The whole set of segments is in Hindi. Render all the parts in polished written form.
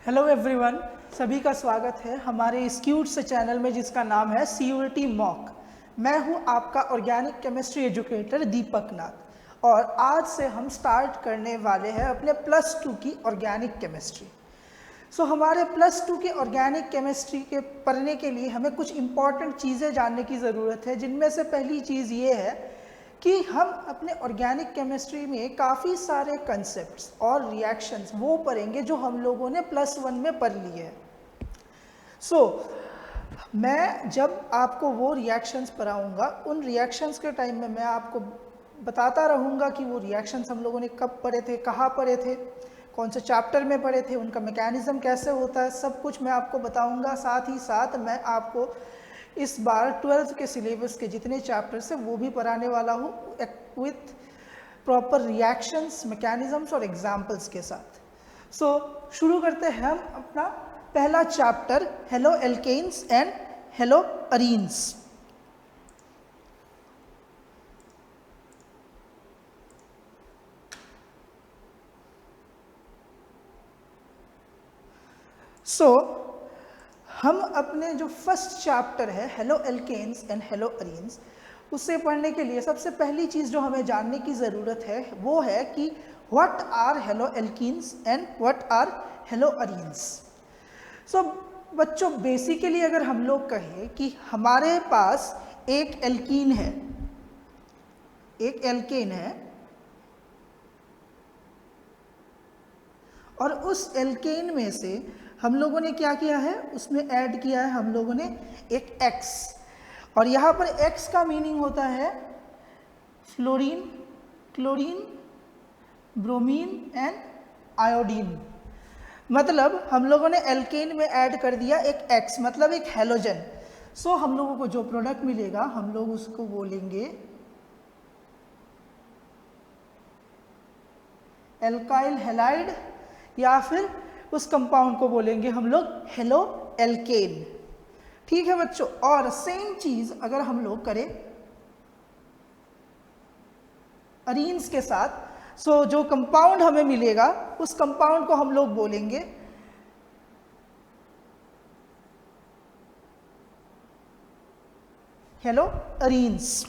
हेलो एवरीवन, सभी का स्वागत है हमारे इस क्यूट से चैनल में जिसका नाम है CUET मॉक। मैं हूं आपका ऑर्गेनिक केमिस्ट्री एजुकेटर दीपक नाथ और आज से हम स्टार्ट करने वाले हैं अपने +2 की ऑर्गेनिक केमिस्ट्री। हमारे +2 के ऑर्गेनिक केमिस्ट्री के पढ़ने के लिए हमें कुछ इम्पॉर्टेंट चीज़ें जानने की ज़रूरत है, जिनमें से पहली चीज़ ये है कि हम अपने ऑर्गेनिक केमिस्ट्री में काफ़ी सारे कंसेप्ट्स और रिएक्शंस वो पढ़ेंगे जो हम लोगों ने +1 में पढ़ लिए हैं। मैं जब आपको वो रिएक्शंस पढ़ाऊँगा, उन रिएक्शंस के टाइम में मैं आपको बताता रहूँगा कि वो रिएक्शंस हम लोगों ने कब पढ़े थे, कहाँ पढ़े थे, कौन से चैप्टर में पढ़े थे, उनका मैकेनिज़्म कैसे होता है, सब कुछ मैं आपको बताऊँगा। साथ ही साथ मैं आपको इस बार 12th के सिलेबस के जितने चैप्टर्स हैं वो भी पढ़ाने वाला हूँ विथ प्रॉपर रिएक्शंस, मैकेनिज़म्स और एग्जाम्पल्स के साथ। शुरू करते हैं हम अपना पहला chapter, halo alkanes and hello arenes. हम अपने जो फर्स्ट चैप्टर है halo alkanes and hello arenes, उसे पढ़ने के लिए सबसे पहली चीज़ जो हमें जानने की ज़रूरत है वो है कि what are haloalkanes and what are haloarenes. बच्चों, बेसिकली अगर हम लोग कहें कि हमारे पास एक एल्कीन है, एक एल्केन है और उस एल्केन में से हम लोगों ने क्या किया है, उसमें ऐड किया है हम लोगों ने एक X, और यहाँ पर X का मीनिंग होता है fluorine, chlorine, bromine and iodine. मतलब हम लोगों ने एल्केन में ऐड कर दिया एक X, मतलब एक हेलोजन। हम लोगों को जो प्रोडक्ट मिलेगा हम लोग उसको बोलेंगे एल्काइल हैलाइड, या फिर उस कंपाउंड को बोलेंगे हम लोग हेलो एल्केन। ठीक है बच्चों। और सेम चीज अगर हम लोग करें अरीन्स के साथ, जो कंपाउंड हमें मिलेगा उस कंपाउंड को हम लोग बोलेंगे हेलो अरीन्स।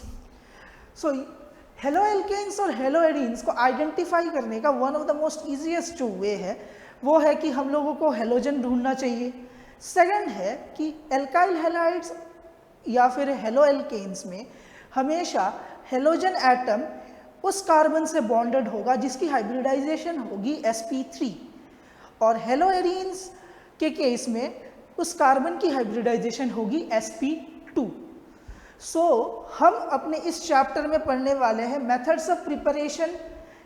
हेलो एल्केन्स और हेलो एरीन्स को आइडेंटिफाई करने का one of the most easiest जो वे है वो है कि हम लोगों को हेलोजन ढूंढना चाहिए। सेकंड है कि एल्काइल हैलाइड्स या फिर हेलो एल्केन्स में हमेशा हेलोजन एटम उस कार्बन से बॉन्डेड होगा जिसकी हाइब्रिडाइजेशन होगी sp3, और हेलो एरीन्स के केस में उस कार्बन की हाइब्रिडाइजेशन होगी sp2। हम अपने इस चैप्टर में पढ़ने वाले हैं मेथड्स ऑफ प्रिपरेशन,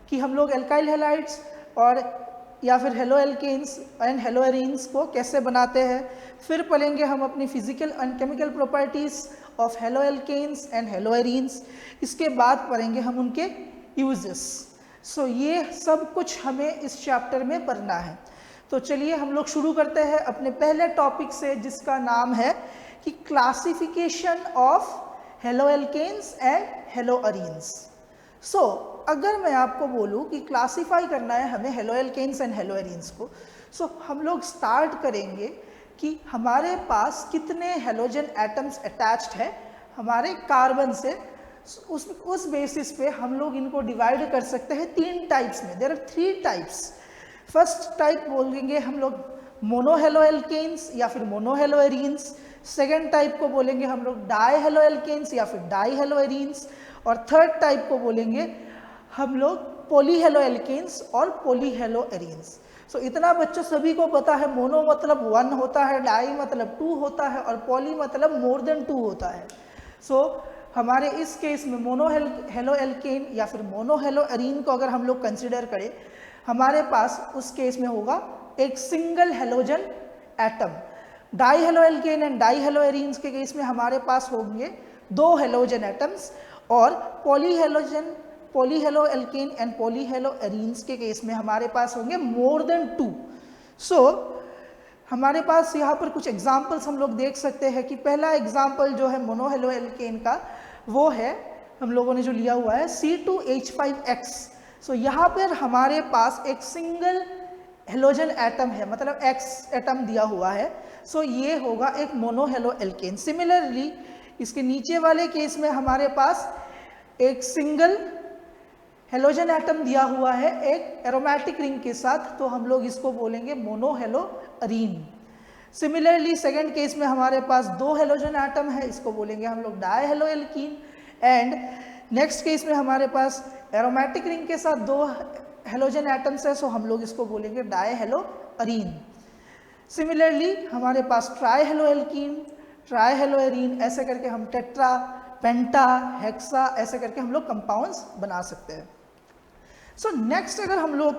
कि हम लोग एल्काइल हैलाइड्स और या फिर halo alkanes and haloarenes को कैसे बनाते हैं। फिर पढ़ेंगे हम अपनी physical and chemical properties of halo alkanes and haloarenes. इसके बाद पढ़ेंगे हम उनके यूजेस। ये सब कुछ हमें इस चैप्टर में पढ़ना है। तो चलिए हम लोग शुरू करते हैं अपने पहले टॉपिक से, जिसका नाम है कि classification of halo alkanes and hello arenes. अगर मैं आपको बोलूं कि क्लासिफाई करना है हमें halo alkanes and haloarenes को, हम लोग स्टार्ट करेंगे कि हमारे पास कितने हेलोजन एटम्स अटैच्ड है हमारे कार्बन से। उस बेसिस पे हम लोग इनको डिवाइड कर सकते हैं 3 टाइप्स में। There are 3 types. First type बोलेंगे हम लोग मोनो हेलो एल्केन्स या फिर monohaloarenes. Second type को बोलेंगे हम लोग डाई हेलो एल्केन्स या फिर डाई हेलो एरीन्स, और थर्ड टाइप को बोलेंगे हम लोग पॉली हेलो एल्केन्स और पॉली हेलो एरीन्स। इतना बच्चों सभी को पता है, मोनो मतलब 1 होता है, डाई मतलब 2 होता है और पॉली मतलब मोर देन 2 होता है। हमारे इस केस में मोनो हेलो एल्केन या फिर मोनो हेलो एरीन को अगर हम लोग कंसिडर करें, हमारे पास उस केस में होगा एक single halogen atom. Die halo alkane and die hello arenes के केस में हमारे पास होंगे 2 हेलोजन एटम्स, और poly halo alkane and poly hello arenes के केस में हमारे पास होंगे मोर देन 2। हमारे पास यहाँ पर कुछ एग्जाम्पल्स हम लोग देख सकते हैं कि पहला एग्जाम्पल जो है मोनो हेलो एल्केन का, वो है हम लोगों ने जो लिया हुआ है C2H5X। यहाँ पर हमारे पास एक सिंगल हेलोजन एटम है, मतलब X एटम दिया हुआ है, सो ये होगा एक मोनोहेलो एल्केन। सिमिलरली इसके नीचे वाले केस में हमारे पास एक सिंगल हेलोजन एटम दिया हुआ है एक एरोमेटिक रिंग के साथ, तो हम लोग इसको बोलेंगे मोनोहेलो अरीन। सिमिलरली सेकंड केस में हमारे पास 2 हेलोजन एटम है, इसको बोलेंगे हम लोग डायहेलो एल्कीन। एंड नेक्स्ट केस में हमारे पास एरोमेटिक रिंग के साथ 2 हेलोजन एटम्स है, सो हम लोग इसको बोलेंगे डायहेलो अरीन। सिमिलरली हमारे पास ट्राइहेलो एल्कीन, ट्राइहेलो एरीन, ऐसे करके हम टेट्रा, पेंटा, हेक्सा, ऐसे करके हम लोग कंपाउंड्स बना सकते हैं। सो नेक्स्ट अगर हम लोग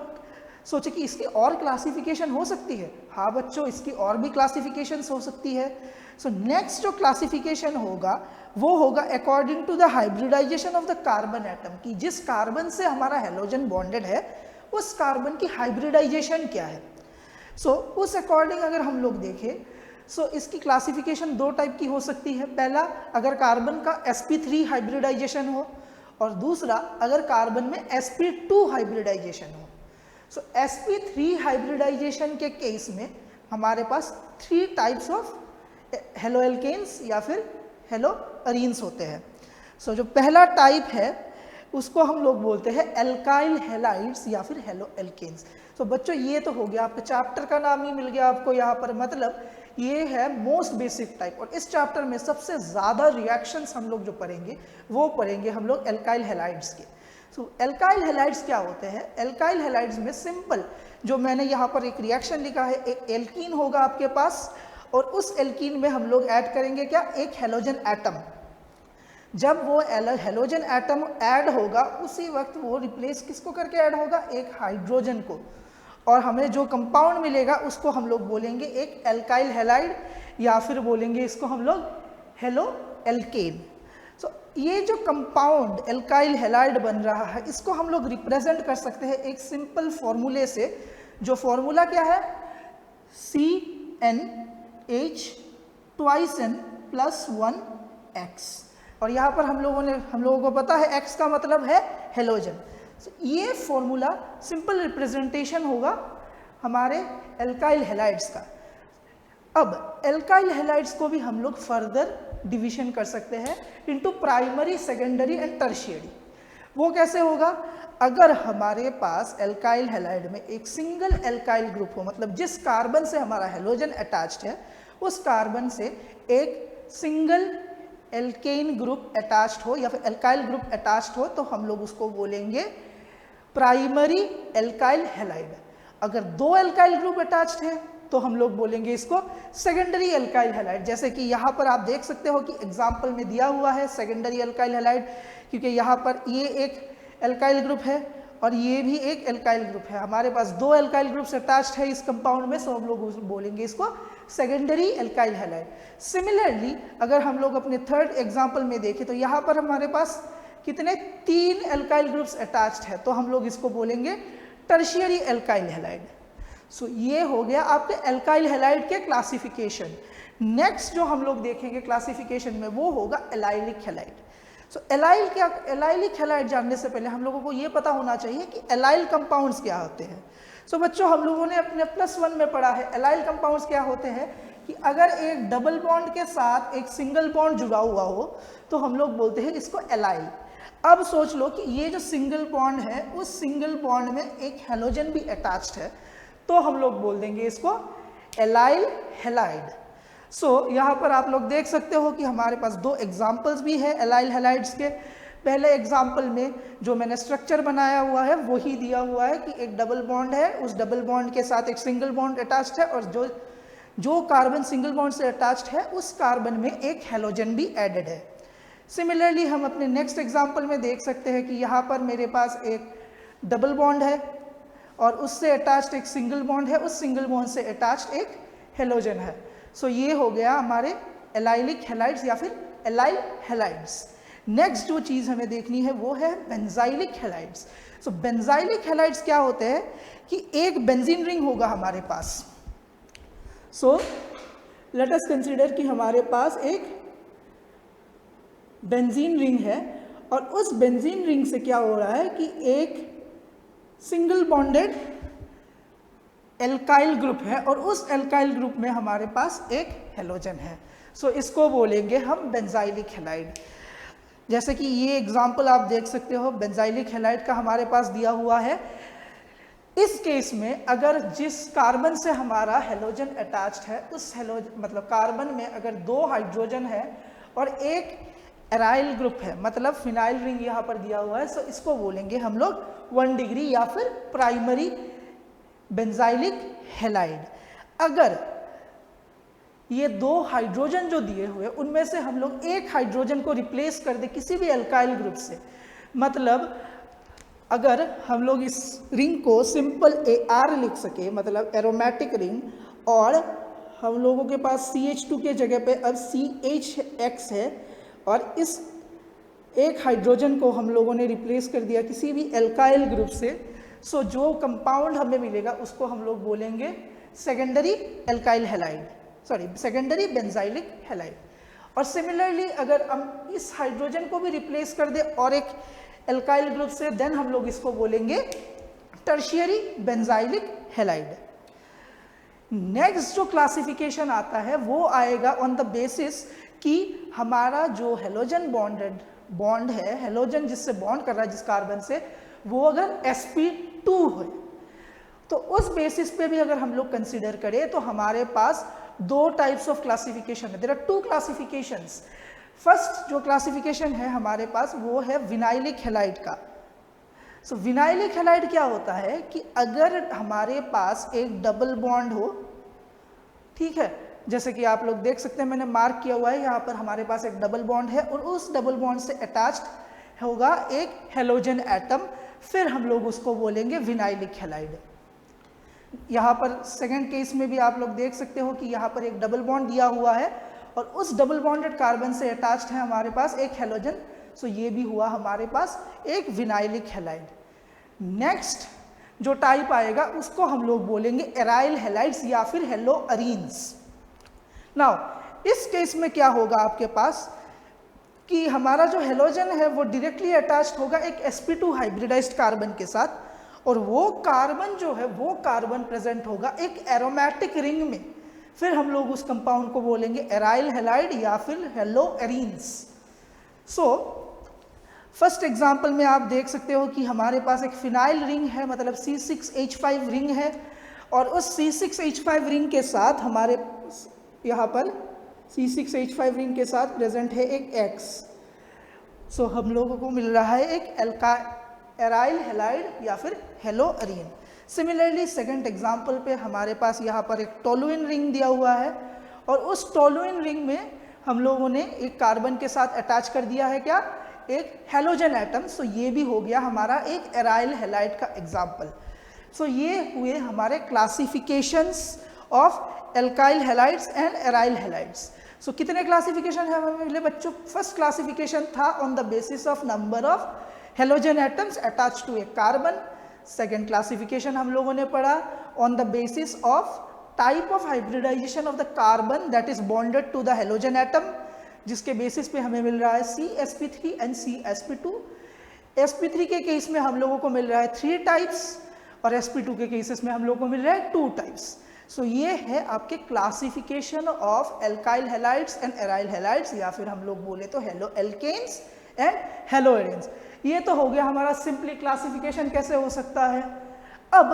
सोचे कि इसकी और क्लासिफिकेशन हो सकती है, हाँ बच्चों इसकी और भी क्लासिफिकेशन हो सकती है। सो नेक्स्ट जो क्लासिफिकेशन होगा वो होगा according to the hybridisation of the carbon atom, कि जिस कार्बन से हमारा हेलोजन बॉन्डेड है उस कार्बन की हाइब्रिडाइजेशन क्या है। सो उस अकॉर्डिंग अगर हम लोग देखें, सो इसकी क्लासिफिकेशन 2 टाइप की हो सकती है। पहला, अगर कार्बन का sp3 हाइब्रिडाइजेशन हो, और दूसरा अगर कार्बन में sp2 हाइब्रिडाइजेशन हो। सो sp3 हाइब्रिडाइजेशन के केस में हमारे पास 3 टाइप्स ऑफ हेलो एल्केन्स या फिर हेलो अरीन्स होते हैं। सो जो पहला टाइप है उसको हम लोग बोलते हैं एल्काइल हैलाइड्स या फिर हेलो एल्केन्स। तो बच्चों ये तो हो गया, आपके चैप्टर का नाम ही मिल गया आपको यहाँ पर, मतलब ये है मोस्ट बेसिक टाइप। और इस चैप्टर में सबसे ज़्यादा रिएक्शंस हम लोग जो पढ़ेंगे वो पढ़ेंगे हम लोग एल्काइल हैलाइड्स के। सो एल्काइल हैलाइड्स क्या होते हैं? एल्काइल हैलाइड्स में सिंपल जो मैंने यहाँ पर एक रिएक्शन लिखा है, एक एल्कीन होगा आपके पास, और उस एल्कीन में हम लोग ऐड करेंगे क्या? एक हेलोजन एटम। जब वो हेलोजन एटम ऐड होगा उसी वक्त वो रिप्लेस किसको करके ऐड होगा? एक हाइड्रोजन को, और हमें जो कंपाउंड मिलेगा उसको हम लोग बोलेंगे एक एल्काइल हैलाइड, या फिर बोलेंगे इसको हम लोग हेलो एल्केन। सो ये जो कंपाउंड एल्काइल हैलाइड बन रहा है इसको हम लोग रिप्रेजेंट कर सकते हैं एक सिंपल फॉर्मूले से, जो फॉर्मूला क्या है? CnH twice N plus 1X। और यहाँ पर हम लोगों को पता है X का मतलब है हेलोजन। ये फॉर्मूला सिंपल रिप्रेजेंटेशन होगा हमारे एल्काइल हैलाइड्स का। अब एल्काइल हैलाइड्स को भी हम लोग फर्दर डिवीजन कर सकते हैं into primary, secondary and tertiary. वो कैसे होगा? अगर हमारे पास एल्काइल हैलाइड में एक सिंगल एल्काइल ग्रुप हो, मतलब जिस कार्बन से हमारा हेलोजन अटैच्ड है उस कार्बन से एक सिंगल एल्केन ग्रुप अटैच्ड हो या फिर एल्काइल ग्रुप अटैच्ड हो, तो हम लोग उसको बोलेंगे प्राइमरी एल्काइल हैलाइड। अगर 2 एल्काइल ग्रुप अटैच्ड है तो हम लोग बोलेंगे इसको सेकेंडरी एल्काइल हैलाइड। जैसे कि यहाँ पर आप देख सकते हो कि एग्जाम्पल में दिया हुआ है सेकेंडरी एल्काइल हैलाइड, क्योंकि यहाँ पर ये एक एल्काइल ग्रुप है और ये भी एक एल्काइल ग्रुप है। हमारे पास 2 एल्काइल ग्रुप्स अटैच्ड है इस कंपाउंड में, सो हम लोग बोलेंगे इसको सेकेंडरी एल्काइल हैलाइड। सिमिलरली अगर हम लोग अपने थर्ड एग्जाम्पल में देखें तो यहाँ पर हमारे पास कितने 3 एल्काइल ग्रुप्स अटैच्ड है, तो हम लोग इसको बोलेंगे टर्शियरी एल्काइल हैलाइड। सो ये हो गया आपके एल्काइल हैलाइड के क्लासिफिकेशन। नेक्स्ट जो हम लोग देखेंगे क्लासिफिकेशन में वो होगा एलाइलिक हैलाइड। सो एलाइलिक हैलाइड जानने से पहले हम लोगों को ये पता होना चाहिए कि एलाइल कंपाउंड्स क्या होते हैं। सो बच्चों हम लोगों ने अपने +1 में पढ़ा है एलाइल कंपाउंड्स क्या होते हैं कि अगर एक डबल बॉन्ड के साथ एक सिंगल बॉन्ड जुड़ा हुआ हो तो हम लोग बोलते हैं इसको एलाइल। अब सोच लो कि ये जो सिंगल बॉन्ड है उस सिंगल बॉन्ड में एक हेलोजन भी अटैच्ड है, तो हम लोग बोल देंगे इसको एलाइल हैलाइड। सो यहाँ पर आप लोग देख सकते हो कि हमारे पास 2 एग्जाम्पल्स भी है एलाइल हैलाइड्स के। पहले एग्जाम्पल में जो मैंने स्ट्रक्चर बनाया हुआ है वही दिया हुआ है कि एक डबल बॉन्ड है, उस डबल बॉन्ड के साथ एक सिंगल बॉन्ड अटैच्ड है, और जो कार्बन सिंगल बॉन्ड से अटैच्ड है उस कार्बन में एक हेलोजन भी एडेड है। सिमिलरली हम अपने नेक्स्ट एग्जाम्पल में देख सकते हैं कि यहाँ पर मेरे पास एक डबल बॉन्ड है और उससे अटैच्ड एक सिंगल बॉन्ड है, उस सिंगल बॉन्ड से अटैच्ड एक हेलोजन है। सो ये हो गया हमारे एलाइलिक हैलाइड्स या फिर एलाइल हैलाइड्स। नेक्स्ट जो चीज़ हमें देखनी है वो है बेंजाइलिक हैलाइड्स। सो बेंजाइलिक हैलाइड्स क्या होते हैं कि एक बेंजीन रिंग होगा हमारे पास। सो लेट अस कंसीडर कि हमारे पास एक बेंजीन रिंग है और उस बेंजीन रिंग से क्या हो रहा है कि एक सिंगल बॉन्डेड एल्काइल ग्रुप है और उस एल्काइल ग्रुप में हमारे पास एक हेलोजन है। सो इसको बोलेंगे हम बेंजाइलिक हैलाइड। जैसे कि ये एग्जांपल आप देख सकते हो बेंजाइलिक हैलाइड का हमारे पास दिया हुआ है। इस केस में अगर जिस कार्बन से हमारा हेलोजन अटैच्ड है उस हेलोजन मतलब कार्बन में अगर 2 हाइड्रोजन है और एक एराइल ग्रुप है, मतलब फिनाइल रिंग यहाँ पर दिया हुआ है, सो इसको बोलेंगे हम लोग 1 डिग्री या फिर प्राइमरी बेंजाइलिक हैलाइड। अगर ये 2 हाइड्रोजन जो दिए हुए उनमें से हम लोग एक हाइड्रोजन को रिप्लेस कर दे किसी भी एल्काइल ग्रुप से, मतलब अगर हम लोग इस रिंग को सिंपल AR लिख सके, मतलब एरोमेटिक रिंग, और हम लोगों के पास CH2 के जगह पे अब CHX है और इस एक हाइड्रोजन को हम लोगों ने रिप्लेस कर दिया किसी भी एल्काइल ग्रुप से, सो जो कंपाउंड हमें मिलेगा उसको हम लोग बोलेंगे secondary alkyl halide, sorry secondary benzylic halide. और सिमिलरली अगर हम इस हाइड्रोजन को भी रिप्लेस कर दे और एक एल्काइल ग्रुप से, देन हम लोग इसको बोलेंगे टर्शियरी बेंजाइलिक हैलाइड। नेक्स्ट जो क्लासिफिकेशन आता है वो आएगा ऑन द बेसिस कि हमारा जो हेलोजन बॉन्ड है, हेलोजन जिससे बॉन्ड कर रहा है जिस कार्बन से, वो अगर sp2 है तो उस बेसिस पे भी अगर हम लोग कंसीडर करें तो हमारे पास 2 टाइप्स ऑफ क्लासिफिकेशन है। There are 2 classifications. फर्स्ट जो क्लासिफिकेशन है हमारे पास वो है विनाइलिक हैलाइड का। सो विनाइलिक हैलाइड क्या होता है कि अगर हमारे पास एक डबल बॉन्ड हो, ठीक है, जैसे कि आप लोग देख सकते हैं मैंने मार्क किया हुआ है यहाँ पर, हमारे पास एक डबल बॉन्ड है और उस डबल बॉन्ड से अटैच्ड होगा एक हेलोजन एटम, फिर हम लोग उसको बोलेंगे विनाइलिक हैलाइड। यहाँ पर सेकंड केस में भी आप लोग देख सकते हो कि यहाँ पर एक डबल बॉन्ड दिया हुआ है और उस डबल बॉन्डेड कार्बन से अटैच्ड है हमारे पास एक हेलोजन, सो ये भी हुआ हमारे पास एक विनाइलिक हैलाइड। नेक्स्ट जो टाइप आएगा उसको हम लोग बोलेंगे एराइल हैलाइड्स या फिर हेलोअरीन्स। नाउ इस केस में क्या होगा आपके पास कि हमारा जो हेलोजन है वो डायरेक्टली अटैच्ड होगा एक sp2 हाइब्रिडाइज्ड कार्बन के साथ, और वो कार्बन जो है वो कार्बन प्रेजेंट होगा एक एरोमेटिक रिंग में, फिर हम लोग उस कंपाउंड को बोलेंगे एराइल हैलाइड या फिर हेलोअरीन्स। सो फर्स्ट एग्जांपल में आप देख सकते हो कि हमारे पास एक फिनाइल रिंग है, मतलब C6H5 रिंग है, और उस C6H5 रिंग के साथ हमारे यहाँ पर C6H5 रिंग के साथ प्रेजेंट है एक X। सो हम लोगों को मिल रहा है एक एराइल हैलाइड या फिर हेलोअरीन। सिमिलरली सेकंड एग्जांपल पे हमारे पास यहाँ पर एक टोलुइन रिंग दिया हुआ है और उस टोलुइन रिंग में हम लोगों ने एक कार्बन के साथ अटैच कर दिया है क्या, एक हेलोजन एटम। सो ये भी हो गया हमारा एक एराइल हैलाइड का एग्जाम्पल। सो ये हुए हमारे classifications of alkyl halides and aryl halides. So कितने क्लासिफिकेशन है हमें मिले बच्चों? फर्स्ट क्लासिफिकेशन था on the basis of number of halogen atoms attach to a carbon. Second classification हम लोगों ने पढ़ा on the basis of type of hybridization of the carbon that is bonded to the halogen atom, जिसके बेसिस पे हमें मिल रहा है CsP3 एंड CsP2। sp3 के केस में हम लोगों को मिल रहा है 3 टाइप्स और sp2 के केसेस में हम लोगों को मिल रहा है 2 टाइप्स। सो ये है आपके classification of alkyl halides and aryl halides, या फिर हम लोग बोले तो हेलो एल्केन्स एंड हेलोएरिन्स। ये तो हो गया हमारा सिंपली क्लासिफिकेशन कैसे हो सकता है। अब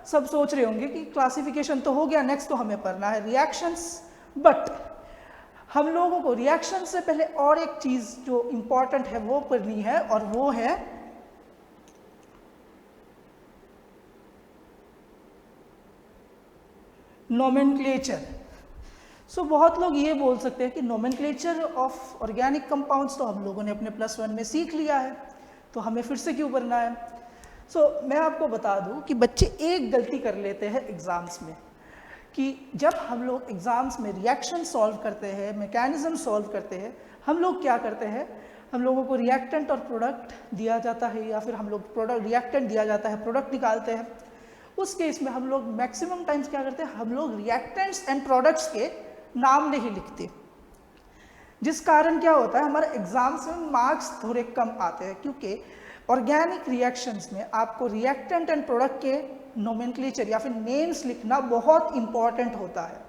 सब सोच रहे होंगे कि क्लासिफिकेशन तो हो गया, नेक्स्ट तो हमें पढ़ना है रिएक्शंस। बट हम लोगों को रिएक्शन से पहले और एक चीज जो इंपॉर्टेंट है वो पढ़नी है, और वो है नोमेनक्लेचर। सो बहुत लोग ये बोल सकते हैं कि नोमेनक्लेचर ऑफ ऑर्गेनिक कंपाउंड्स तो हम लोगों ने अपने +1 में सीख लिया है, तो हमें फिर से क्यों पढ़ना है। सो मैं आपको बता दूं कि बच्चे एक गलती कर लेते हैं एग्जाम्स में, कि जब हम लोग एग्जाम्स में रिएक्शन सॉल्व करते हैं, मैकेनिज्म सॉल्व करते हैं, हम लोग क्या करते हैं, हम लोगों को रिएक्टेंट और प्रोडक्ट दिया जाता है, या फिर हम लोग रिएक्टेंट दिया जाता है, प्रोडक्ट निकालते हैं। उस केस में हम लोग मैक्सिमम टाइम्स क्या करते हैं, हम लोग रिएक्टेंट्स एंड प्रोडक्ट्स के नाम नहीं लिखते, जिस कारण क्या होता है हमारे एग्जाम्स में मार्क्स थोड़े कम आते हैं, क्योंकि ऑर्गेनिक रिएक्शंस में आपको रिएक्टेंट एंड प्रोडक्ट के नोमेनक्लेचर या फिर नेम्स लिखना बहुत इंपॉर्टेंट होता है।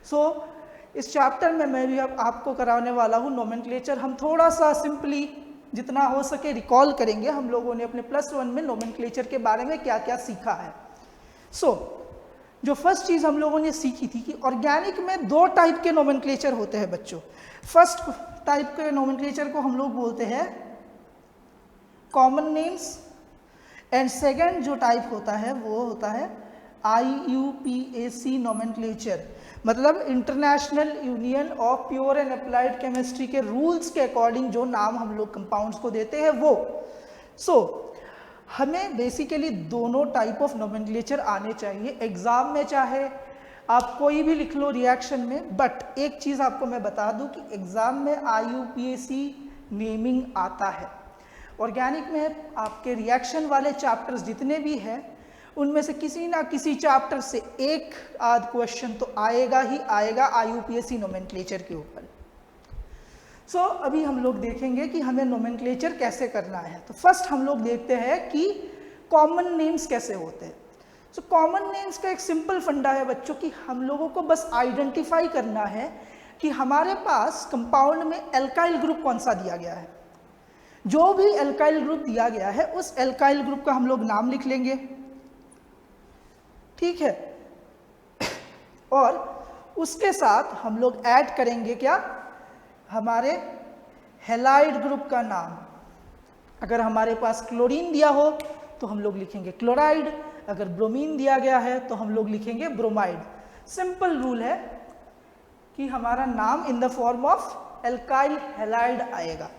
सो इस चैप्टर में मैं भी अब आपको कराने वाला हूँ नोमेनक्लेचर। हम थोड़ा सा सिंपली जितना हो सके रिकॉल करेंगे हम लोगों ने अपने +1 में नोमेनक्लेचर के बारे में क्या क्या सीखा है। सो जो फर्स्ट चीज़ हम लोगों ने सीखी थी कि ऑर्गेनिक में 2 टाइप के नोमेनक्लेचर होते हैं बच्चों। फर्स्ट टाइप के नोमेनक्लेचर को हम लोग बोलते हैं कॉमन नेम्स, एंड सेकेंड जो टाइप होता है वो होता है IUPAC नोमेनक्लेचर, मतलब international union of pure and applied chemistry के रूल्स के अकॉर्डिंग जो नाम हम लोग कंपाउंड्स को देते हैं वो। सो हमें बेसिकली दोनों टाइप ऑफ नोमेनक्लेचर आने चाहिए एग्जाम में, चाहे आप कोई भी लिख लो रिएक्शन में। बट एक चीज़ आपको मैं बता दूं कि एग्जाम में IUPAC नेमिंग आता है। ऑर्गेनिक में आपके रिएक्शन वाले चैप्टर्स जितने भी हैं उनमें से किसी ना किसी चैप्टर से एक आध क्वेश्चन तो आएगा ही आएगा IUPAC नोमेनक्लेचर के ऊपर। सो अभी हम लोग देखेंगे कि हमें नोमेनक्लेचर कैसे करना है। तो फर्स्ट हम लोग देखते हैं कि कॉमन नेम्स कैसे होते हैं। सो कॉमन नेम्स का एक सिंपल फंडा है बच्चों कि हम लोगों को बस आइडेंटिफाई करना है कि हमारे पास कंपाउंड में एल्काइल ग्रुप कौन सा दिया गया है। जो भी एल्काइल ग्रुप दिया गया है उस एल्काइल ग्रुप का हम लोग नाम लिख लेंगे, ठीक है, और उसके साथ हम लोग ऐड करेंगे क्या, हमारे हैलाइड ग्रुप का नाम। अगर हमारे पास क्लोरीन दिया हो तो हम लोग लिखेंगे क्लोराइड, अगर ब्रोमीन दिया गया है तो हम लोग लिखेंगे ब्रोमाइड। सिंपल रूल है कि हमारा नाम in the form of alkyl halide आएगा।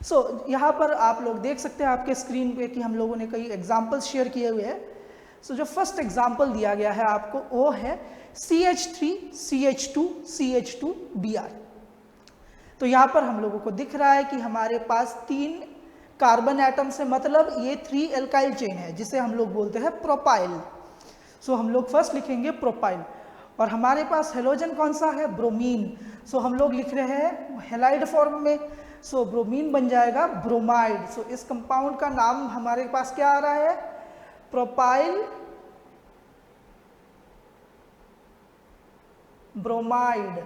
सो यहाँ पर आप लोग देख सकते हैं आपके स्क्रीन पे कि हम लोगों ने कई एग्जाम्पल्स शेयर किए हुए हैं। सो जो फर्स्ट एग्जाम्पल दिया गया है आपको वो है CH3CH2CH2Br। तो यहाँ पर हम लोगों को दिख रहा है कि हमारे पास 3 कार्बन एटम्स है, मतलब ये 3 एल्काइल चेन है जिसे हम लोग बोलते हैं प्रोपाइल। सो हम लोग फर्स्ट लिखेंगे प्रोपाइल, और हमारे पास हेलोजन कौन सा है, ब्रोमीन। सो हम लोग लिख रहे हैं हैलाइड फॉर्म में, सो ब्रोमीन बन जाएगा ब्रोमाइड। सो इस कंपाउंड का नाम हमारे पास क्या आ रहा है, प्रोपाइल ब्रोमाइड।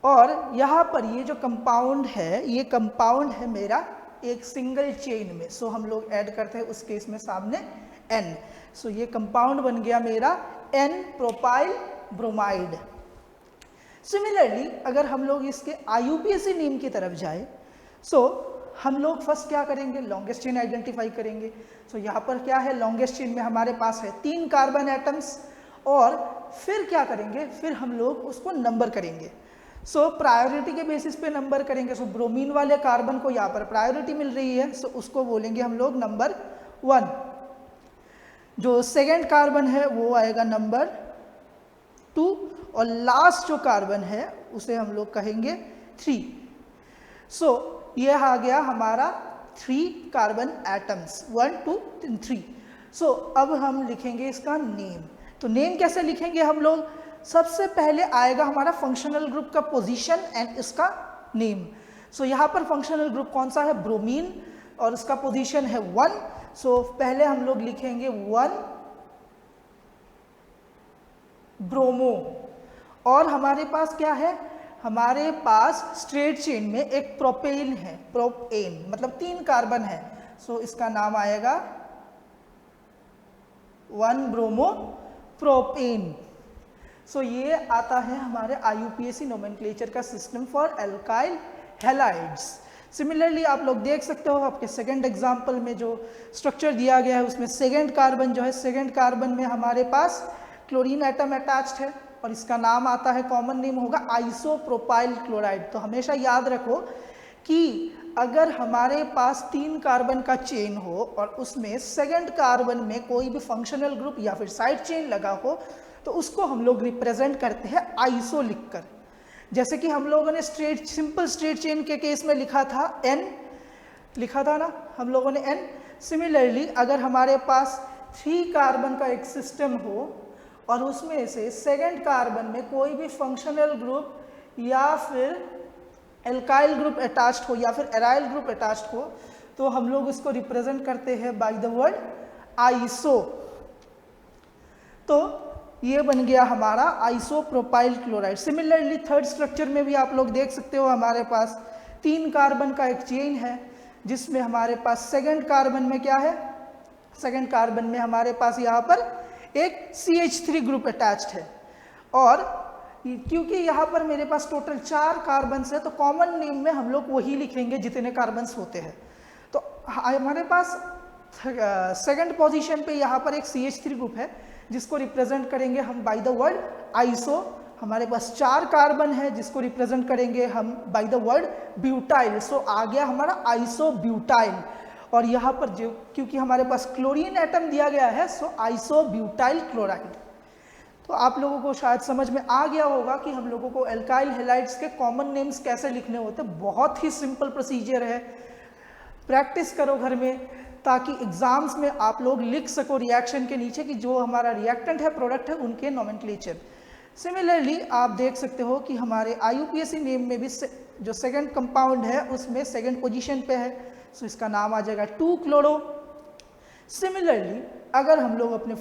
और यहाँ पर ये जो कंपाउंड है ये कंपाउंड है मेरा एक सिंगल चेन में। सो हम लोग ऐड करते हैं उस केस में सामने N। सो ये कंपाउंड बन गया मेरा N प्रोपाइल ब्रोमाइड। सिमिलरली अगर हम लोग इसके IUPAC नेम की तरफ जाए, सो हम लोग फर्स्ट क्या करेंगे, लॉन्गेस्ट चेन आइडेंटिफाई करेंगे। सो यहाँ पर क्या है, लॉन्गेस्ट चेन में हमारे पास है 3 कार्बन एटम्स, और फिर क्या करेंगे, फिर हम लोग उसको नंबर करेंगे। सो प्रायोरिटी के बेसिस पे नंबर करेंगे। सो ब्रोमीन वाले कार्बन को यहाँ पर प्रायोरिटी मिल रही है, सो उसको बोलेंगे हम लोग नंबर 1। जो सेकेंड कार्बन है वो आएगा नंबर 2, और लास्ट जो कार्बन है उसे हम लोग कहेंगे 3। सो ये आ गया हमारा 3 कार्बन एटम्स, 1 2 3। सो अब हम लिखेंगे इसका नेम। तो नेम कैसे लिखेंगे हम लोग, सबसे पहले आएगा हमारा फंक्शनल ग्रुप का पोजीशन एंड इसका नेम। सो यहाँ पर फंक्शनल ग्रुप कौन सा है, ब्रोमीन, और उसका पोजीशन है 1। सो पहले हम लोग लिखेंगे 1 ब्रोमो। और हमारे पास क्या है, हमारे पास स्ट्रेट चेन में एक प्रोपेन है, प्रोपेन मतलब 3 कार्बन है। सो इसका नाम आएगा 1 ब्रोमो प्रोपेन। सो ये आता है हमारे IUPAC नोमेनक्लेचर का system for alkyl halides. Similarly आप लोग देख सकते हो आपके सेकंड एग्जांपल में जो स्ट्रक्चर दिया गया है उसमें सेकंड कार्बन जो है, सेकंड कार्बन में हमारे पास क्लोरीन एटम अटैच्ड है, और इसका नाम आता है, कॉमन नेम होगा आइसोप्रोपाइल क्लोराइड। तो हमेशा याद रखो कि अगर हमारे पास 3 कार्बन का चेन हो और उसमें सेकंड कार्बन में कोई भी फंक्शनल ग्रुप या फिर साइड चेन लगा हो तो उसको हम लोग रिप्रेजेंट करते हैं आइसो लिखकर। जैसे कि हम लोगों ने सिंपल स्ट्रेट चेन के केस में लिखा था N, लिखा था ना हम लोगों ने N। सिमिलरली अगर हमारे पास 3 कार्बन का एक सिस्टम हो और उसमें से सेकंड कार्बन में कोई भी फंक्शनल ग्रुप या फिर एल्काइल ग्रुप अटैच्ड हो या फिर एराइल ग्रुप अटैच्ड हो, तो हम लोग इसको रिप्रेजेंट करते हैं बाय द वर्ड आइसो। तो ये बन गया हमारा isopropyl chloride. Similarly third structure में भी आप लोग देख सकते हो हमारे पास 3 कार्बन का एक चेन है, जिसमें हमारे पास सेकंड कार्बन में क्या है, सेकंड कार्बन में हमारे पास यहाँ पर एक CH3 ग्रुप अटैच्ड है। और क्योंकि यहाँ पर मेरे पास टोटल 4 कार्बन्स है तो कॉमन नेम में हम लोग वही लिखेंगे जितने कार्बन्स होते हैं। तो हमारे पास सेकंड पोजीशन पे यहाँ पर एक CH3 ग्रुप है जिसको रिप्रेजेंट करेंगे हम बाय द वर्ड आइसो। हमारे पास 4 कार्बन है जिसको रिप्रेजेंट करेंगे हम बाय द वर्ड ब्यूटाइल। सो आ गया हमारा आइसोब्यूटाइल। और यहाँ पर जो क्योंकि हमारे पास क्लोरीन एटम दिया गया है सो आइसोब्यूटाइल क्लोराइड। तो आप लोगों को शायद समझ में आ गया होगा कि हम लोगों को एल्काइल हैलाइड्स के कॉमन नेम्स कैसे लिखने होते हैं। बहुत ही सिंपल प्रोसीजर है, प्रैक्टिस करो घर में ताकि एग्जाम्स में आप लोग लिख सको रिएक्शन के नीचे कि जो हमारा रिएक्टेंट है, प्रोडक्ट है, उनके नोमेनक्लेचर। सिमिलरली आप देख सकते हो कि हमारे IUPAC नेम में भी जो सेकंड कंपाउंड है उसमें सेकंड पोजीशन पे है, सो इसका नाम आ जाएगा 2-क्लोरो। सिमिलरली अगर हम लोग अपने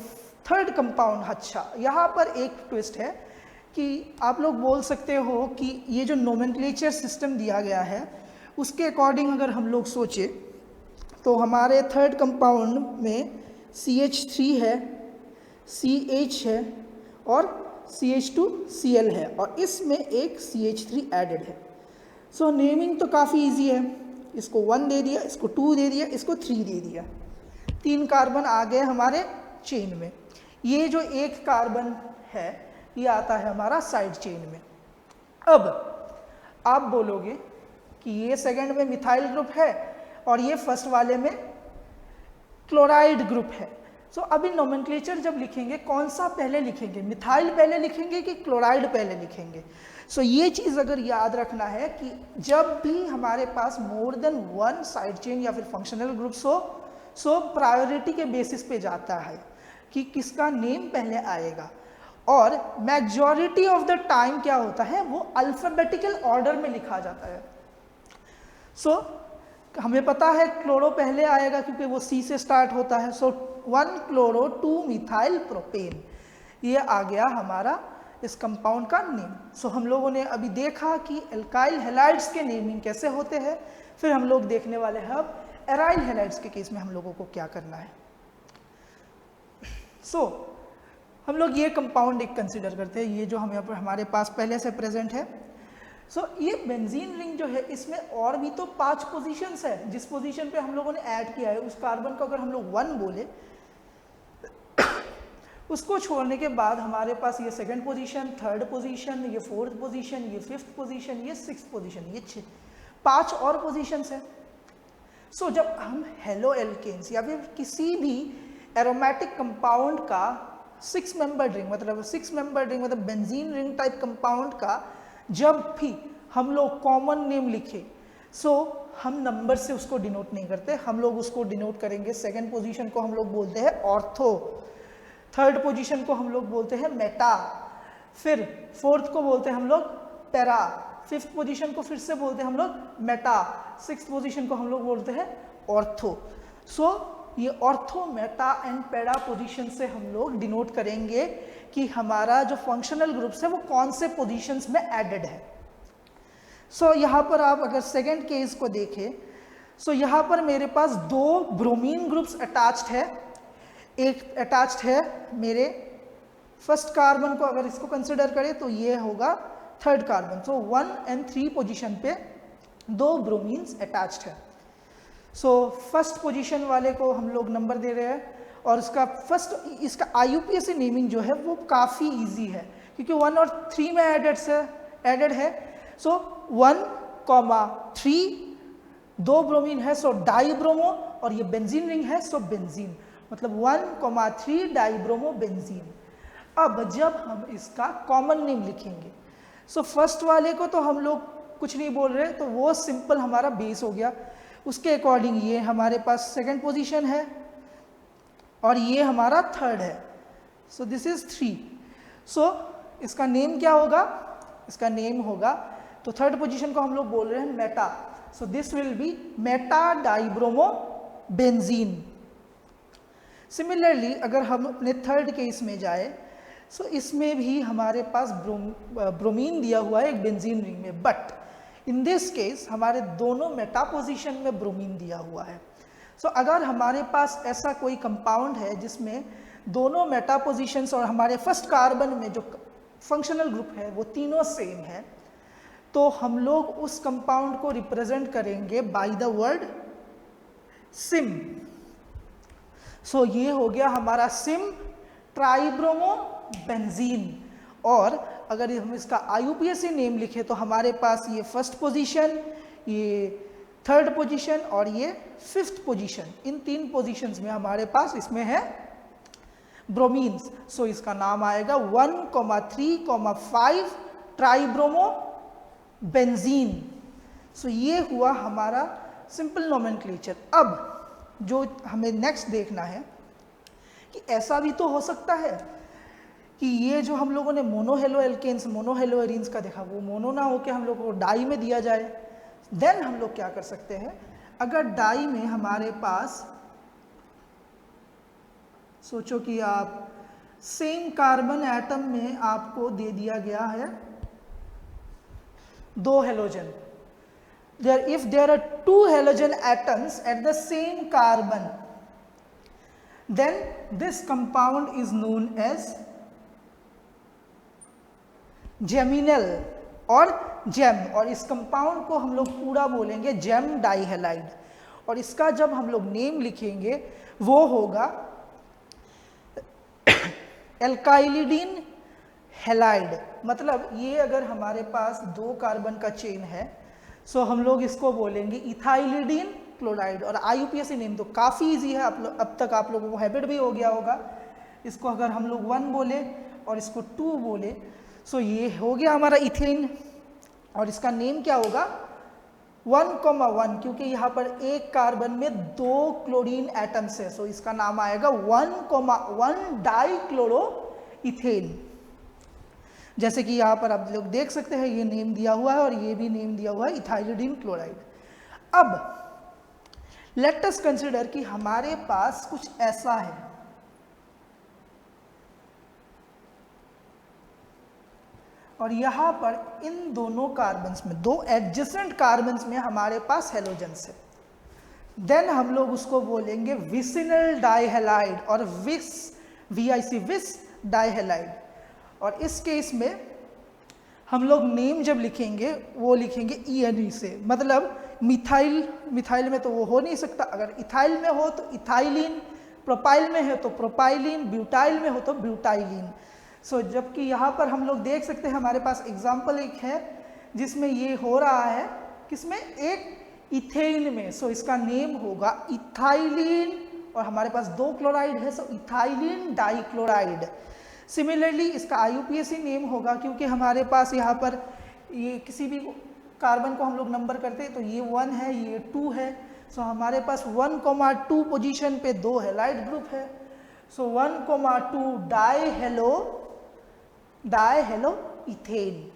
थर्ड कंपाउंड, अच्छा यहाँ पर एक ट्विस्ट है कि आप लोग बोल सकते हो कि ये जो नोमेनक्लेचर सिस्टम दिया गया है उसके अकॉर्डिंग अगर हम लोग सोचे तो हमारे थर्ड कंपाउंड में CH3 है, CH है और CH2Cl है और इसमें एक CH3 एडेड है। सो नेमिंग तो काफ़ी इजी है, इसको 1 दे दिया, इसको 2 दे दिया, इसको 3 दे दिया, 3 कार्बन आ गए हमारे चेन में। ये जो एक कार्बन है ये आता है हमारा साइड चेन में। अब आप बोलोगे कि ये सेकंड में मिथाइल ग्रुप है और ये फर्स्ट वाले में क्लोराइड ग्रुप है। सो अभी नोमेनक्लेचर जब लिखेंगे कौन सा पहले लिखेंगे, मिथाइल पहले लिखेंगे कि क्लोराइड पहले लिखेंगे। सो ये चीज़ अगर याद रखना है कि जब भी हमारे पास मोर देन 1 साइड चेन या फिर फंक्शनल ग्रुप्स हो सो प्रायोरिटी के बेसिस पे जाता है कि किसका नेम पहले आएगा। और मैजॉरिटी ऑफ द टाइम क्या होता है वो अल्फाबेटिकल ऑर्डर में लिखा जाता है। सो हमें पता है क्लोरो पहले आएगा क्योंकि वो C से स्टार्ट होता है। सो 1 क्लोरो 2 मिथाइल प्रोपेन, ये आ गया हमारा इस कंपाउंड का नेम। सो हम लोगों ने अभी देखा कि एल्काइल हैलाइड्स के नेमिंग कैसे होते हैं, फिर हम लोग देखने वाले हैं अब एराइल हैलाइड्स के केस में हम लोगों को क्या करना है। सो हम लोग ये कंपाउंड एक कंसिडर करते हैं, ये जो हमारे पास पहले से प्रेजेंट है। सो ये बेंजीन रिंग जो है इसमें और भी तो 5 पोजीशंस है। जिस पोजीशन पे हम लोगों ने ऐड किया है उस कार्बन को अगर हम लोग 1 बोले उसको छोड़ने के बाद हमारे पास ये सेकंड पोजीशन, थर्ड पोजीशन, ये फोर्थ पोजीशन, ये फिफ्थ पोजीशन, ये सिक्स्थ पोजीशन, ये 5 और पोजीशंस है। सो जब हम हेलो एल्केन्स या फिर किसी भी एरोमेटिक कंपाउंड का 6 मेंबर रिंग मतलब बेंजीन रिंग टाइप कंपाउंड का जब भी हम लोग कॉमन नेम लिखे सो हम नंबर से उसको डिनोट नहीं करते, हम लोग उसको डिनोट करेंगे। सेकंड पोजीशन को हम लोग बोलते हैं ऑर्थो, थर्ड पोजीशन को हम लोग बोलते हैं मेटा, फिर फोर्थ को बोलते हैं हम लोग पैरा, फिफ्थ पोजीशन को फिर से बोलते हैं हम लोग मेटा, सिक्स्थ पोजीशन को हम लोग बोलते हैं ऑर्थो। सो ये ortho, Meta and para position से हम लोग डिनोट करेंगे कि हमारा जो फंक्शनल ग्रुप्स है वो कौन से पोजीशंस में एडेड है। सो यहाँ पर आप अगर सेकंड केस को देखें सो यहाँ पर मेरे पास 2 ब्रोमीन ग्रुप्स अटैच्ड है। एक अटैच्ड है मेरे फर्स्ट कार्बन को अगर इसको कंसिडर करें तो ये होगा थर्ड कार्बन। सो 1 और 3 पोजीशन पे 2 ब्रोमीन्स अटैच्ड है। सो फर्स्ट पोजीशन वाले को हम लोग नंबर दे रहे हैं और इसका IUPAC नेमिंग जो है वो काफ़ी इजी है क्योंकि 1 और 3 में एडेड है। सो 1,3 2 ब्रोमीन है सो डाइब्रोमो और ये बेंजीन रिंग है सो बेंजीन, मतलब 1,3 डाइब्रोमो बेंजीन। अब जब हम इसका कॉमन नेम लिखेंगे सो फर्स्ट वाले को तो हम लोग कुछ नहीं बोल रहे, तो वो सिंपल हमारा बेस हो गया। उसके अकॉर्डिंग ये हमारे पास सेकंड पोजीशन है और ये हमारा थर्ड है। So this is 3। सो इसका नेम क्या होगा, इसका नेम होगा तो थर्ड पोजीशन को हम लोग बोल रहे हैं Meta. So this will be Meta dibromo benzene. Similarly अगर हम अपने थर्ड केस में जाए, सो इसमें भी हमारे पास ब्रोमीन दिया हुआ है एक बेंजीन रिंग में, बट इन दिस केस हमारे दोनों मेटा पोजीशन में ब्रोमीन दिया हुआ है। सो अगर हमारे पास ऐसा कोई कंपाउंड है जिसमें दोनों मेटा पोजीशंस और हमारे फर्स्ट कार्बन में जो फंक्शनल ग्रुप है वो तीनों सेम है, तो हम लोग उस कंपाउंड को रिप्रेजेंट करेंगे बाय द वर्ड सिम। सो ये हो गया हमारा सिम ट्राइब्रोमो बेंजीन। और अगर हम इसका IUPAC नेम लिखे तो हमारे पास ये फर्स्ट पोजीशन, ये थर्ड पोजीशन और ये फिफ्थ पोजीशन, इन 3 पोजीशंस में हमारे पास इसमें है ब्रोमीन्स। सो इसका नाम आएगा 1,3,5 ट्राइब्रोमो बेंजीन। सो ये हुआ हमारा सिंपल नोमेनक्लेचर। अब जो हमें नेक्स्ट देखना है कि ऐसा भी तो हो सकता है कि ये जो हम लोगों ने मोनोहेलो एल्केन्स, मोनोहेलो एरीन्स का देखा, वो मोनो ना होकर हम लोग को डाई में दिया जाए। देन हम लोग क्या कर सकते हैं, अगर डाई में हमारे पास, सोचो कि आप सेम कार्बन एटम में आपको दे दिया गया है 2 halogen. If there are 2 halogen atoms at the same carbon, then this compound is known as geminal और जेम, और इस कंपाउंड को हम लोग पूरा बोलेंगे जेम डाइहेलाइड। और इसका जब हम लोग नेम लिखेंगे वो होगा एल्काइलिडीन हेलाइड। मतलब ये अगर हमारे पास 2 कार्बन का चेन है, सो हम लोग इसको बोलेंगे इथाइलिडीन क्लोराइड। और IUPAC नेम तो काफ़ी इजी है, अब तक आप लोगों को हैबिट भी हो गया होगा। इसको अगर हम लोग 1 बोले और इसको 2 बोले, सो ये हो गया हमारा इथेन। और इसका नेम क्या होगा 1,1, क्योंकि यहाँ पर एक कार्बन में 2 क्लोरीन एटम्स है, सो इसका नाम आएगा 1,1 डाइक्लोरो इथेन। जैसे कि यहाँ पर आप लोग देख सकते हैं ये नेम दिया हुआ है और ये भी नेम दिया हुआ है इथाइलिडीन क्लोराइड। अब लेट अस कंसिडर कि हमारे पास कुछ ऐसा है, और यहाँ पर इन दोनों कार्बन्स में, 2 एडजेसेंट कार्बन्स में हमारे पास हेलोजन्स है। देन हम लोग उसको बोलेंगे विसिनल डाइहेलाइड और विस डाइहेलाइड। और इस केस में हम लोग नेम जब लिखेंगे वो लिखेंगे ENE से, मतलब मिथाइल में तो वो हो नहीं सकता, अगर इथाइल में हो तो इथाइलिन, प्रोपाइल में है तो प्रोपाइलिन, ब्यूटाइल में हो तो ब्यूटाइलिन। सो जबकि यहाँ पर हम लोग देख सकते हैं हमारे पास एग्जाम्पल एक है जिसमें ये हो रहा है, किसमें, एक इथेन में। सो इसका नेम होगा इथाइलिन और हमारे पास 2 क्लोराइड है, सो इथाइलिन डाइक्लोराइड। सिमिलरली इसका IUPAC नेम होगा, क्योंकि हमारे पास यहाँ पर ये किसी भी कार्बन को हम लोग नंबर करते हैं तो ये 1 है, ये 2 है, सो हमारे पास 1,2 पोजीशन पे 2 हेलाइड ग्रुप है। सो 1,2 डाइहेलो इथेन।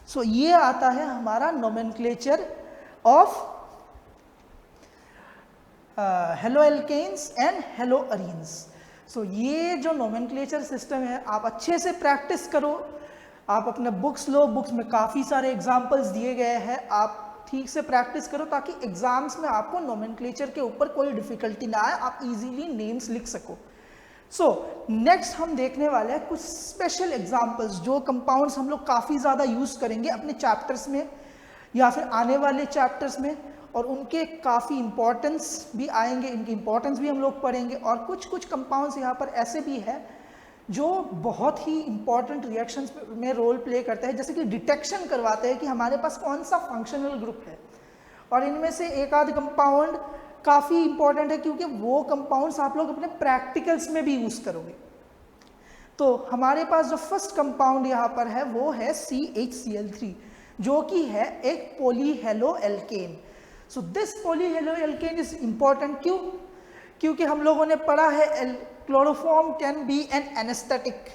सो ये आता है हमारा nomenclature of halo alkanes and hello arenes. So ये जो नोमेनक्लेचर सिस्टम है आप अच्छे से प्रैक्टिस करो, आप अपने बुक्स लो, बुक्स में काफ़ी सारे एग्जाम्पल्स दिए गए हैं, आप ठीक से प्रैक्टिस करो ताकि एग्जाम्स में आपको नोमेनक्लेचर के ऊपर कोई डिफिकल्टी ना आए, आप इजीली नेम्स लिख सको। सो नेक्स्ट हम देखने वाले हैं कुछ स्पेशल एग्जाम्पल्स जो कंपाउंड्स हम लोग काफ़ी ज़्यादा यूज़ करेंगे अपने चैप्टर्स में या फिर आने वाले चैप्टर्स में, और उनके काफ़ी इंपॉर्टेंस भी आएंगे, इनकी इंपॉर्टेंस भी हम लोग पढ़ेंगे। और कुछ कंपाउंड्स यहाँ पर ऐसे भी है जो बहुत ही इंपॉर्टेंट रिएक्शंस में रोल प्ले करते हैं, जैसे कि डिटेक्शन करवाते हैं कि हमारे पास कौन सा फंक्शनल ग्रुप है। और इनमें से एक आध कंपाउंड काफ़ी इंपॉर्टेंट है क्योंकि वो कंपाउंड्स आप लोग अपने प्रैक्टिकल्स में भी यूज़ करोगे। तो हमारे पास जो फर्स्ट कंपाउंड यहाँ पर है वो है CHCl3, जो कि है एक polyhalo alkane. So this polyhalo alkane is important, क्यों? क्योंकि हम लोगों ने पढ़ा है chloroform can be an anaesthetic,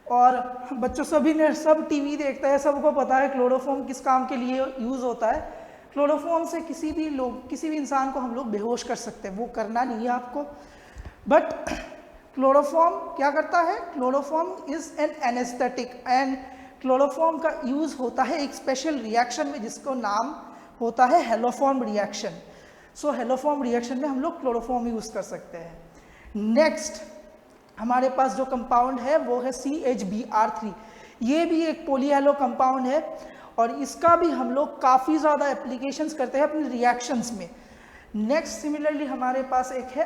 और बच्चों सभी ने सब टीवी देखता है, सबको पता है क्लोरोफॉर्म किस काम के लिए यूज़ होता है। क्लोरोफॉर्म से किसी भी इंसान को हम लोग बेहोश कर सकते हैं, वो करना नहीं है आपको। बट क्लोरोफॉर्म क्या करता है? Chloroform is an anaesthetic and chloroform का यूज होता है एक स्पेशल रिएक्शन में जिसको नाम होता है हेलोफॉर्म रिएक्शन। सो हेलोफॉर्म रिएक्शन में हम लोग क्लोरोफॉर्म यूज कर सकते हैं। नेक्स्ट हमारे पास जो कंपाउंड है वो है CHBr3। ये भी एक पॉलीहेलो कंपाउंड है और इसका भी हम लोग काफ़ी ज़्यादा एप्लीकेशंस करते हैं अपने रिएक्शंस में। नेक्स्ट सिमिलरली हमारे पास एक है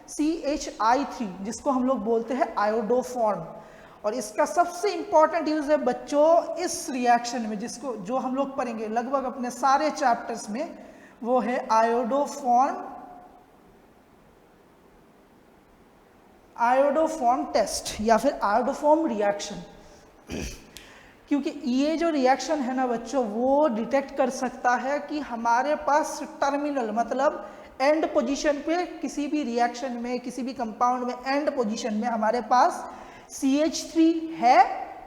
CHI3 जिसको हम लोग बोलते हैं आयोडोफॉर्म, और इसका सबसे इंपॉर्टेंट यूज है बच्चों इस रिएक्शन में जिसको जो हम लोग पढ़ेंगे लगभग अपने सारे चैप्टर्स में, वो है आयोडोफॉर्म टेस्ट या फिर आयोडोफॉर्म रिएक्शन। क्योंकि ये जो रिएक्शन है ना बच्चों वो डिटेक्ट कर सकता है कि हमारे पास टर्मिनल मतलब एंड पोजीशन पे किसी भी रिएक्शन में किसी भी कंपाउंड में एंड पोजीशन में हमारे पास CH3 है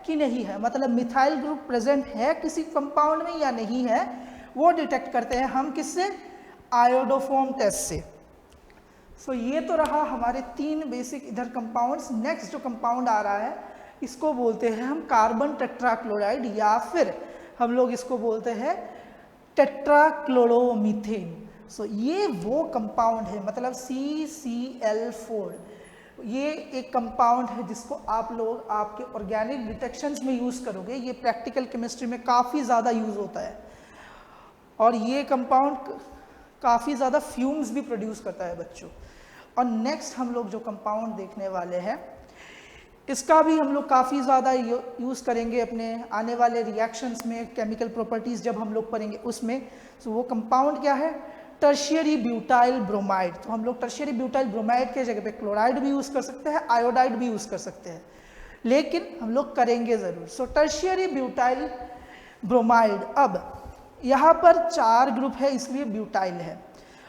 कि नहीं है, मतलब मिथाइल ग्रुप प्रेजेंट है किसी कंपाउंड में या नहीं है, वो डिटेक्ट करते हैं हम किससे? आयोडोफॉर्म टेस्ट से। सो ये तो रहा हमारे 3 बेसिक इधर कंपाउंड्स। नेक्स्ट जो कंपाउंड आ रहा है इसको बोलते हैं हम कार्बन टेट्राक्लोराइड या फिर हम लोग इसको बोलते हैं टेट्राक्लोरोमीथेन। सो ये वो कंपाउंड है मतलब CCl4, ये एक कंपाउंड है जिसको आप लोग आपके ऑर्गेनिक डिटेक्शंस में यूज़ करोगे। ये प्रैक्टिकल केमिस्ट्री में काफ़ी ज़्यादा यूज़ होता है और ये कंपाउंड काफ़ी ज़्यादा फ्यूम्स भी प्रोड्यूस करता है बच्चों। और नेक्स्ट हम लोग जो कंपाउंड देखने वाले हैं इसका भी हम लोग काफ़ी ज़्यादा यूज़ करेंगे अपने आने वाले रिएक्शंस में, केमिकल प्रॉपर्टीज़ जब हम लोग पढ़ेंगे उसमें। सो वो कंपाउंड क्या है? Tertiary butyl bromide. तो हम लोग टर्शियरी ब्यूटाइल ब्रोमाइड के जगह पे क्लोराइड भी यूज़ कर सकते हैं, आयोडाइड भी यूज़ कर सकते हैं, लेकिन हम लोग करेंगे ज़रूर। सो टर्शियरी ब्यूटाइल ब्रोमाइड, अब यहाँ पर 4 ग्रुप है इसलिए ब्यूटाइल है,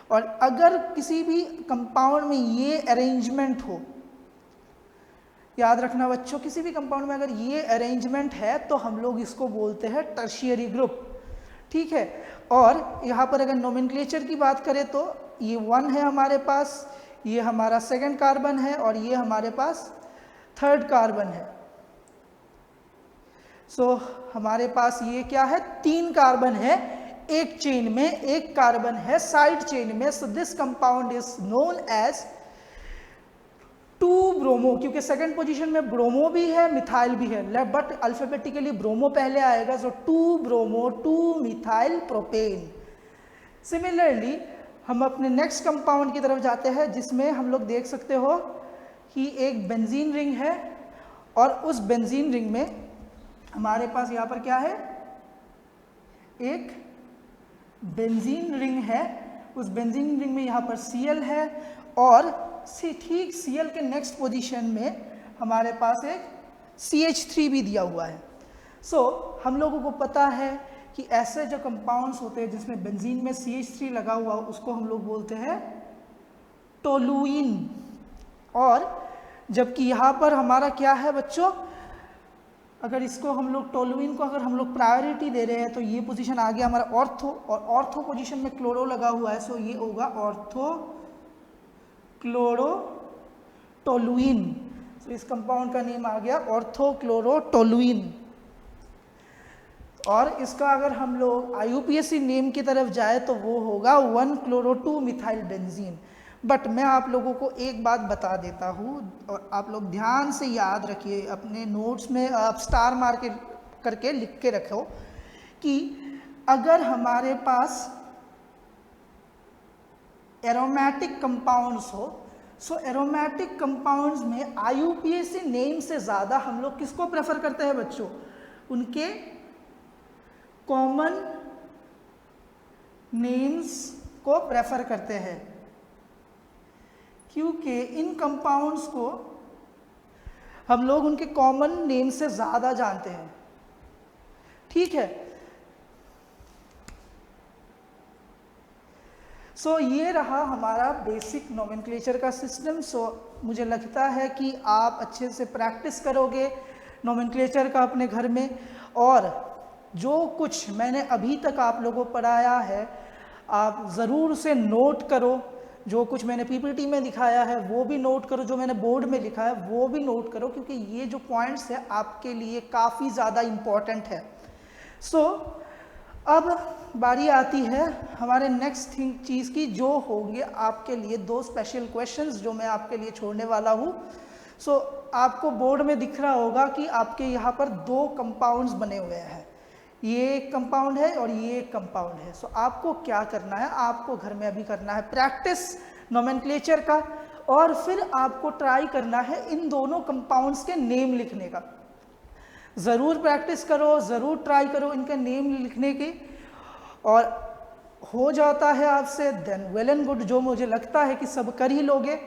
और अगर किसी भी कंपाउंड में ये अरेंजमेंट हो, याद रखना बच्चों किसी भी कंपाउंड में अगर ये अरेंजमेंट है तो हम लोग इसको बोलते हैं टर्शियरी ग्रुप, ठीक है। और यहाँ पर अगर नोमेनक्लेचर की बात करें तो ये 1 है हमारे पास, ये हमारा 2nd कार्बन है और ये हमारे पास 3rd कार्बन है। सो हमारे पास ये क्या है? 3 कार्बन है एक चेन में, एक कार्बन है साइड चेन में। So this compound is known as 2 bromo, क्योंकि 2nd पोजीशन में ब्रोमो भी है मिथाइल भी है, बट अल्फाबेटिकली ब्रोमो पहले आएगा। सो 2 ब्रोमो 2 मिथाइल प्रोपेन। सिमिलरली हम अपने नेक्स्ट कंपाउंड की तरफ जाते हैं जिसमें हम लोग देख सकते हो कि एक बेंजीन रिंग है और उस बेंजीन रिंग में हमारे पास यहाँ पर क्या है? एक बेंजीन रिंग है। उस बेंजीन रिंग में यहाँ पर Cl है और ठीक Cl के नेक्स्ट पोजीशन में हमारे पास एक CH3 भी दिया हुआ है। सो हम लोगों को पता है कि ऐसे जो कंपाउंड्स होते हैं जिसमें बेंजीन में CH3 लगा हुआ उसको हम लोग बोलते हैं टोलुइन। और जबकि यहाँ पर हमारा क्या है बच्चों? अगर इसको हम लोग टोलुइन को अगर हम लोग प्रायोरिटी दे रहे हैं तो ये पोजीशन आ गया हमारा ऑर्थो, और ऑर्थो पोजीशन में क्लोरो लगा हुआ है। सो ये होगा ऑर्थो क्लोरोटोलुइन। तो इस कंपाउंड का नेम आ गया ऑर्थो क्लोरोटोलुइन। और इसका अगर हम लोग IUPAC नेम की तरफ जाए तो वो होगा 1-chloro-2 मिथाइल बेंजीन। बट मैं आप लोगों को एक बात बता देता हूँ और आप लोग ध्यान से याद रखिए, अपने नोट्स में आप स्टार मार के करके लिख के रखो कि अगर हमारे पास एरोमेटिक कंपाउंड्स हो, सो एरोमेटिक कंपाउंड्स में IUPAC नेम से ज़्यादा हम लोग किसको प्रेफर करते हैं बच्चों? उनके कॉमन नेम्स को प्रेफर करते हैं, क्योंकि इन कंपाउंड्स को हम लोग उनके कॉमन नेम से ज़्यादा जानते हैं, ठीक है। सो ये रहा हमारा बेसिक नोमेनक्लेचर का सिस्टम। सो मुझे लगता है कि आप अच्छे से प्रैक्टिस करोगे नोमेनक्लेचर का अपने घर में, और जो कुछ मैंने अभी तक आप लोगों को पढ़ाया है आप ज़रूर उसे नोट करो, जो कुछ मैंने पीपीटी में दिखाया है वो भी नोट करो, जो मैंने बोर्ड में लिखा है वो भी नोट करो, क्योंकि ये जो पॉइंट्स है आपके लिए काफ़ी ज़्यादा इम्पॉर्टेंट है। सो अब बारी आती है हमारे नेक्स्ट चीज़ की, जो होंगे आपके लिए 2 स्पेशल क्वेश्चंस जो मैं आपके लिए छोड़ने वाला हूँ। सो आपको बोर्ड में दिख रहा होगा कि आपके यहाँ पर 2 कंपाउंड्स बने हुए हैं, ये एक कंपाउंड है और ये एक कंपाउंड है। सो आपको क्या करना है, आपको घर में अभी करना है प्रैक्टिस नोमेनक्लेचर का, और फिर आपको ट्राई करना है इन दोनों कंपाउंड्स के नेम लिखने का। ज़रूर प्रैक्टिस करो, ज़रूर ट्राई करो इनके नेम लिखने की, और हो जाता है आपसे देन वेल एंड गुड, जो मुझे लगता है कि सब कर ही लोगे।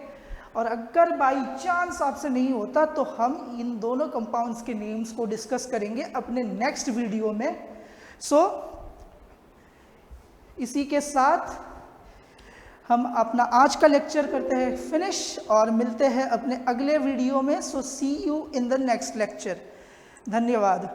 और अगर बाई चांस आपसे नहीं होता तो हम इन दोनों कंपाउंड्स के नेम्स को डिस्कस करेंगे अपने नेक्स्ट वीडियो में। सो इसी के साथ हम अपना आज का लेक्चर करते हैं फिनिश और मिलते हैं अपने अगले वीडियो में। So see you in the next lecture. धन्यवाद।